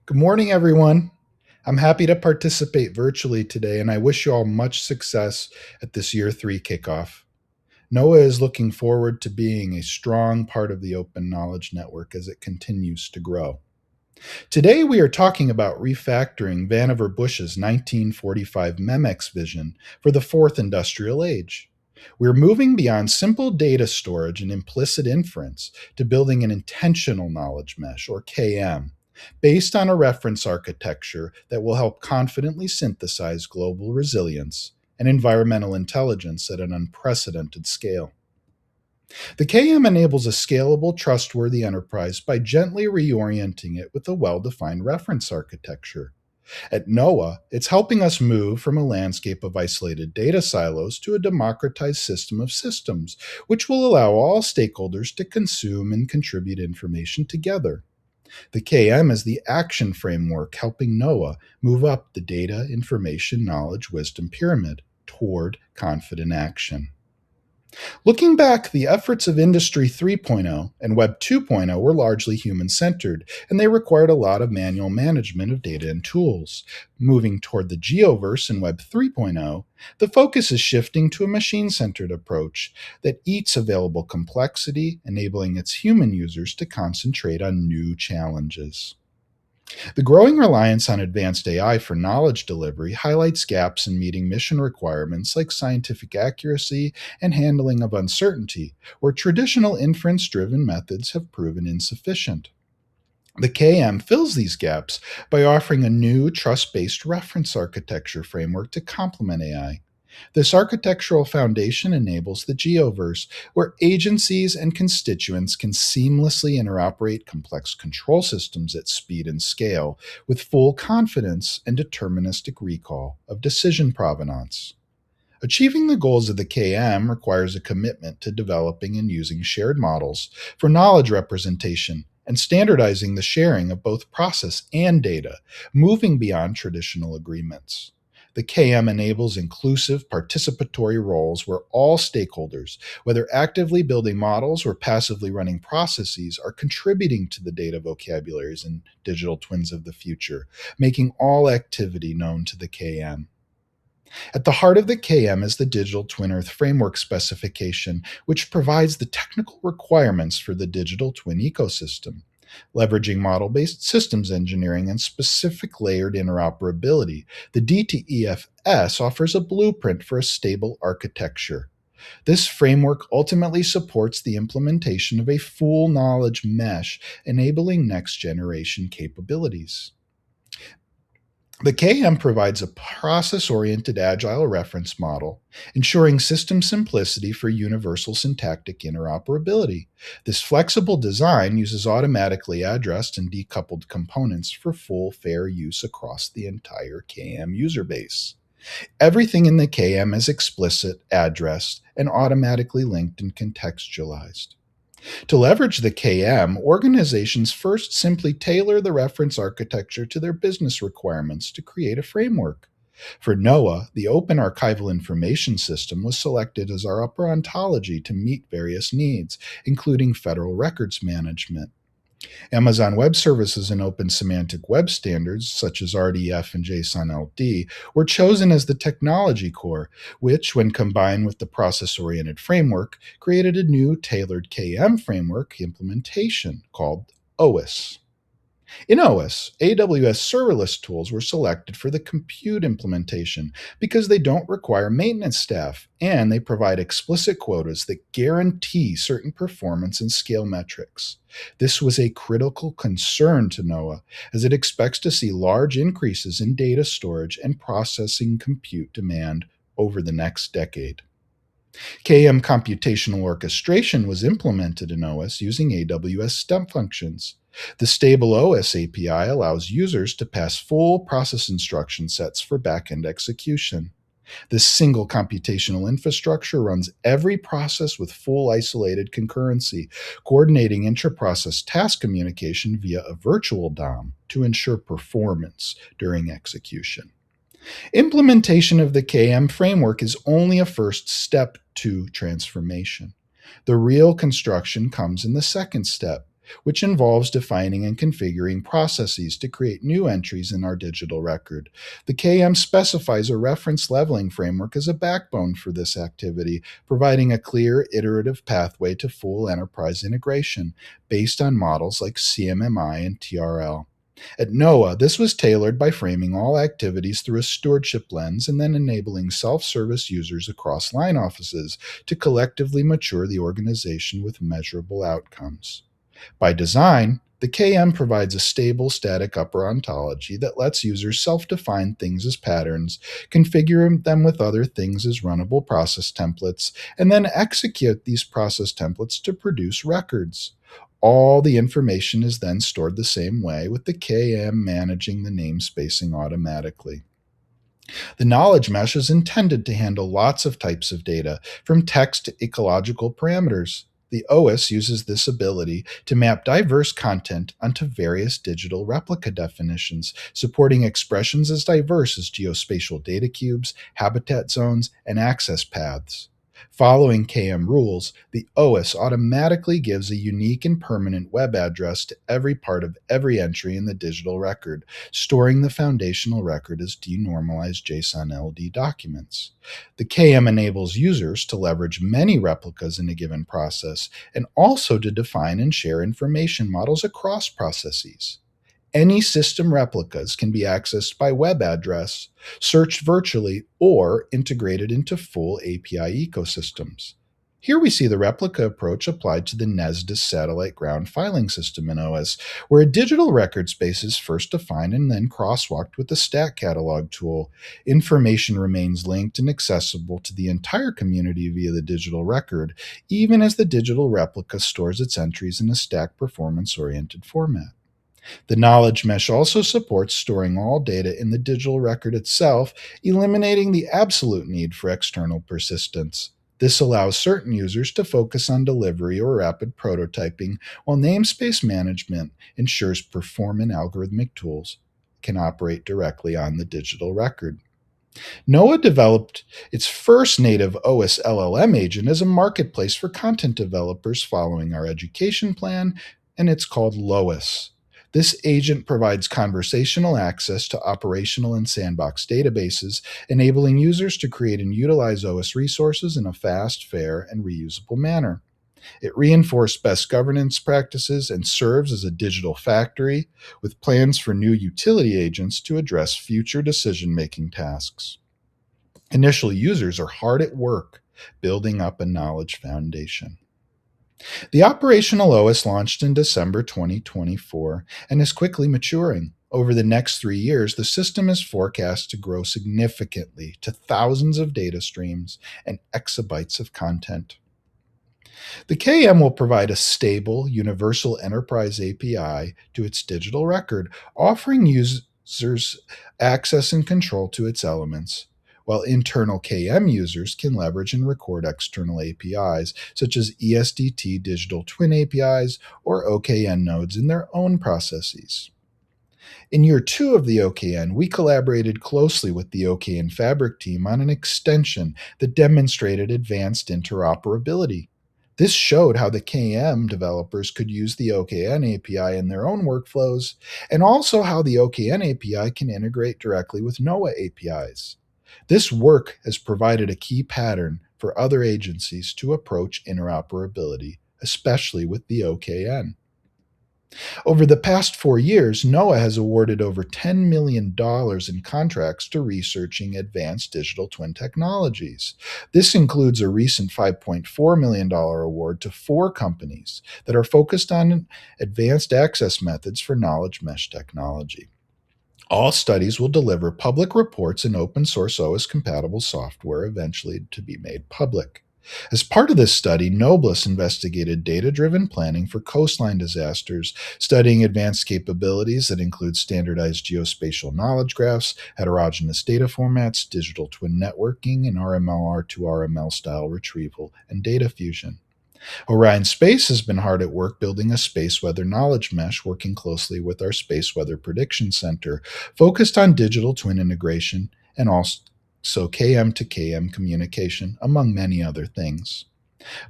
Good morning, everyone. I'm happy to participate virtually today, and I wish you all much success at this Year 3 kickoff. NOAA is looking forward to being a strong part of the Open Knowledge Network as it continues to grow. Today, we are talking about refactoring Vannevar Bush's 1945 Memex vision for the fourth industrial age. We're moving beyond simple data storage and implicit inference to building an intentional knowledge mesh, or KM, based on a reference architecture that will help confidently synthesize global resilience and environmental intelligence at an unprecedented scale. The KM enables a scalable, trustworthy enterprise by gently reorienting it with a well-defined reference architecture. At NOAA, it's helping us move from a landscape of isolated data silos to a democratized system of systems, which will allow all stakeholders to consume and contribute information together. The KM is the action framework helping NOAA move up the data, information, knowledge, wisdom pyramid toward confident action. Looking back, the efforts of Industry 3.0 and Web 2.0 were largely human-centered, and they required a lot of manual management of data and tools. Moving toward the geoverse in Web 3.0, the focus is shifting to a machine-centered approach that eats available complexity, enabling its human users to concentrate on new challenges. The growing reliance on advanced AI for knowledge delivery highlights gaps in meeting mission requirements like scientific accuracy and handling of uncertainty, where traditional inference-driven methods have proven insufficient. The KM fills these gaps by offering a new trust-based reference architecture framework to complement AI. This architectural foundation enables the geoverse, where agencies and constituents can seamlessly interoperate complex control systems at speed and scale, with full confidence and deterministic recall of decision provenance. Achieving the goals of the KM requires a commitment to developing and using shared models for knowledge representation and standardizing the sharing of both process and data, moving beyond traditional agreements. The KM enables inclusive, participatory roles where all stakeholders, whether actively building models or passively running processes, are contributing to the data vocabularies and digital twins of the future, making all activity known to the KM. At the heart of the KM is the Digital Twin Earth Framework Specification, which provides the technical requirements for the digital twin ecosystem. Leveraging model-based systems engineering and specific layered interoperability, the DTE-FS offers a blueprint for a stable architecture. This framework ultimately supports the implementation of a full knowledge mesh, enabling next-generation capabilities. The KM provides a process-oriented agile reference model, ensuring system simplicity for universal syntactic interoperability. This flexible design uses automatically addressed and decoupled components for full fair use across the entire KM user base. Everything in the KM is explicit, addressed, and automatically linked and contextualized. To leverage the KM, organizations first simply tailor the reference architecture to their business requirements to create a framework. For NOAA, the Open Archival Information System was selected as our upper ontology to meet various needs, including federal records management. Amazon Web Services and Open Semantic Web Standards, such as RDF and JSON-LD, were chosen as the technology core, which, when combined with the process-oriented framework, created a new tailored KM framework implementation called OISS. In OISS, AWS serverless tools were selected for the compute implementation because they don't require maintenance staff and they provide explicit quotas that guarantee certain performance and scale metrics. This was a critical concern to NOAA, as it expects to see large increases in data storage and processing compute demand over the next decade. KM computational orchestration was implemented in OISS using AWS step functions. The stable OISS API allows users to pass full process instruction sets for backend execution. This single computational infrastructure runs every process with full isolated concurrency, coordinating intra-process task communication via a virtual DOM to ensure performance during execution. Implementation of the KM framework is only a first step to transformation. The real construction comes in the second step. which involves defining and configuring processes to create new entries in our digital record. The KM specifies a reference leveling framework as a backbone for this activity, providing a clear iterative pathway to full enterprise integration based on models like CMMI and TRL. At NOAA, this was tailored by framing all activities through a stewardship lens and then enabling self-service users across line offices to collectively mature the organization with measurable outcomes. By design, the KM provides a stable static upper ontology that lets users self-define things as patterns, configure them with other things as runnable process templates, and then execute these process templates to produce records. All the information is then stored the same way, with the KM managing the namespacing automatically. The knowledge mesh is intended to handle lots of types of data, from text to ecological parameters. The OISS uses this ability to map diverse content onto various digital replica definitions, supporting expressions as diverse as geospatial data cubes, habitat zones, and access paths. Following KM rules, the OISS automatically gives a unique and permanent web address to every part of every entry in the digital record, storing the foundational record as denormalized JSON LD documents. The KM enables users to leverage many replicas in a given process and also to define and share information models across processes. Any system replicas can be accessed by web address, searched virtually, or integrated into full API ecosystems. Here we see the replica approach applied to the NESDIS satellite ground filing system in OISS, where a digital record space is first defined and then crosswalked with the stat catalog tool. Information remains linked and accessible to the entire community via the digital record, even as the digital replica stores its entries in a stack performance-oriented format. The knowledge mesh also supports storing all data in the digital record itself, eliminating the absolute need for external persistence. This allows certain users to focus on delivery or rapid prototyping, while namespace management ensures performant algorithmic tools can operate directly on the digital record. NOAA developed its first native OISS LLM agent as a marketplace for content developers following our education plan, and it's called LOISS. This agent provides conversational access to operational and sandbox databases, enabling users to create and utilize OISS resources in a fast, fair, and reusable manner. It reinforced best governance practices and serves as a digital factory with plans for new utility agents to address future decision-making tasks. Initial users are hard at work building up a knowledge foundation. The operational OISS launched in December 2024 and is quickly maturing. Over the next 3 years, the system is forecast to grow significantly to thousands of data streams and exabytes of content. The KM will provide a stable, universal enterprise API to its digital record, offering users access and control to its elements, while internal KM users can leverage and record external APIs, such as ESDT digital twin APIs or OKN nodes in their own processes. In year 2 of the OKN, we collaborated closely with the OKN Fabric team on an extension that demonstrated advanced interoperability. This showed how the KM developers could use the OKN API in their own workflows, and also how the OKN API can integrate directly with NOAA APIs. This work has provided a key pattern for other agencies to approach interoperability, especially with the OKN. Over the past 4 years, NOAA has awarded over $10 million in contracts to researching advanced digital twin technologies. This includes a recent $5.4 million award to 4 companies that are focused on advanced access methods for knowledge mesh technology. All studies will deliver public reports in open source OISS compatible software eventually to be made public. As part of this study, NOBLIS investigated data-driven planning for coastline disasters, studying advanced capabilities that include standardized geospatial knowledge graphs, heterogeneous data formats, digital twin networking, and RML-R2RML style retrieval and data fusion. Orion Space has been hard at work building a space weather knowledge mesh, working closely with our Space Weather Prediction Center, focused on digital twin integration and also KM to KM communication, among many other things.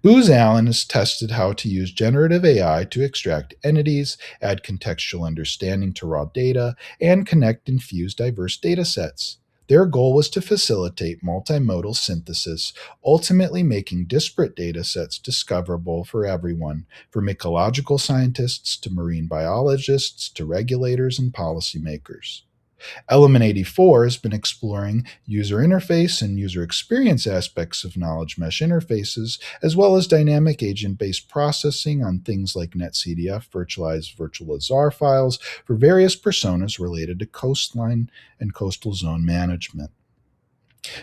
Booz Allen has tested how to use generative AI to extract entities, add contextual understanding to raw data, and connect and fuse diverse data sets. Their goal was to facilitate multimodal synthesis, ultimately making disparate data sets discoverable for everyone, from ecological scientists to marine biologists to regulators and policymakers. Element 84 has been exploring user interface and user experience aspects of knowledge mesh interfaces, as well as dynamic agent based processing on things like NetCDF virtualized virtual Azar files for various personas related to coastline and coastal zone management.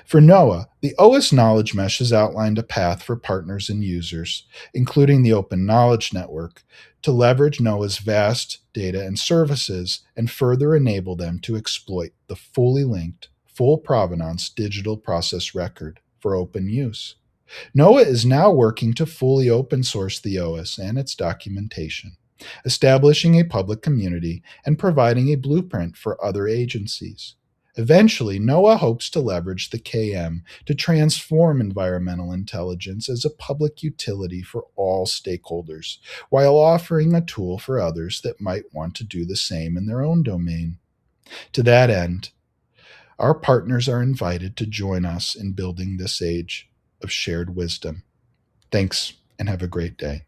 For NOAA, the OISS Knowledge Mesh has outlined a path for partners and users, including the Open Knowledge Network, to leverage NOAA's vast data and services and further enable them to exploit the fully linked, full provenance digital process record for open use. NOAA is now working to fully open source the OISS and its documentation, establishing a public community and providing a blueprint for other agencies. Eventually, NOAA hopes to leverage the KM to transform environmental intelligence as a public utility for all stakeholders, while offering a tool for others that might want to do the same in their own domain. To that end, our partners are invited to join us in building this age of shared wisdom. Thanks, and have a great day.